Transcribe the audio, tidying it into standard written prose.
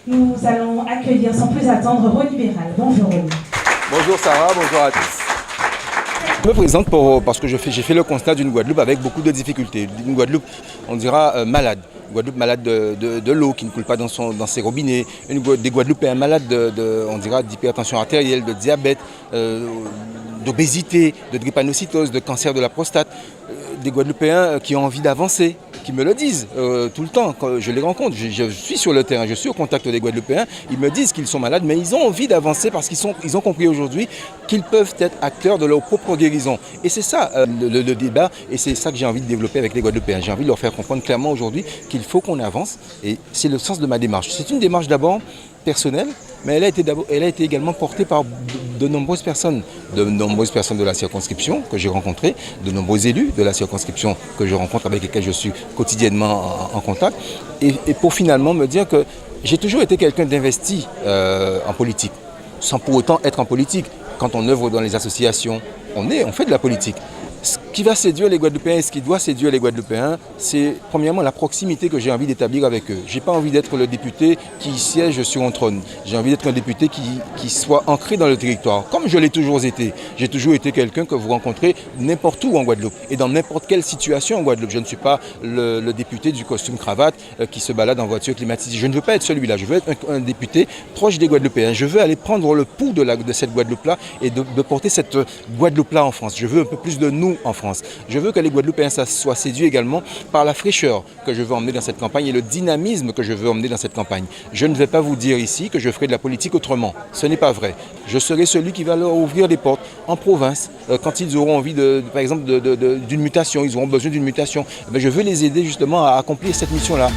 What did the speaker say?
Nous allons accueillir sans plus attendre Rony Béral. Bonjour Rony. Bonjour Sarah, bonjour à tous. Je me présente parce que j'ai fait le constat d'une Guadeloupe avec beaucoup de difficultés. Une Guadeloupe, on dira, malade. Une Guadeloupe malade de l'eau qui ne coule pas dans ses robinets. Des Guadeloupéens malades on dira, d'hypertension artérielle, de diabète, d'obésité, de drépanocytose, de cancer de la prostate. Des Guadeloupéens qui ont envie d'avancer, qui me le disent tout le temps quand je les rencontre. Je suis sur le terrain, je suis au contact des Guadeloupéens. Ils me disent qu'ils sont malades, mais ils ont envie d'avancer parce qu'ils ont compris aujourd'hui qu'ils peuvent être acteurs de leur propre guérison. Et c'est ça le débat, et c'est ça que j'ai envie de développer avec les Guadeloupéens. J'ai envie de leur faire comprendre clairement aujourd'hui qu'il faut qu'on avance, et c'est le sens de ma démarche. C'est une démarche d'abord personnelle, mais elle a été également portée par de nombreuses personnes de la circonscription que j'ai rencontrées, de nombreux élus de la circonscription que je rencontre, avec lesquels je suis quotidiennement en contact, et pour finalement me dire que j'ai toujours été quelqu'un d'investi en politique, sans pour autant être en politique. Quand on œuvre dans les associations, on fait de la politique. Ce qui va séduire les Guadeloupéens et ce qui doit séduire les Guadeloupéens, c'est premièrement la proximité que j'ai envie d'établir avec eux. Je n'ai pas envie d'être le député qui siège sur un trône. J'ai envie d'être un député qui soit ancré dans le territoire, comme je l'ai toujours été. J'ai toujours été quelqu'un que vous rencontrez n'importe où en Guadeloupe et dans n'importe quelle situation en Guadeloupe. Je ne suis pas le député du costume cravate qui se balade en voiture climatisée. Je ne veux pas être celui-là. Je veux être un député proche des Guadeloupéens. Je veux aller prendre le pouls de cette Guadeloupe-là et de porter cette Guadeloupe-là en France. Je veux un peu plus de nous en France. Je veux que les Guadeloupéens soient séduits également par la fraîcheur que je veux emmener dans cette campagne et le dynamisme que je veux emmener dans cette campagne. Je ne vais pas vous dire ici que je ferai de la politique autrement. Ce n'est pas vrai. Je serai celui qui va leur ouvrir des portes en province quand ils auront envie, par exemple, d'une mutation, ils auront besoin d'une mutation. Je veux les aider justement à accomplir cette mission-là.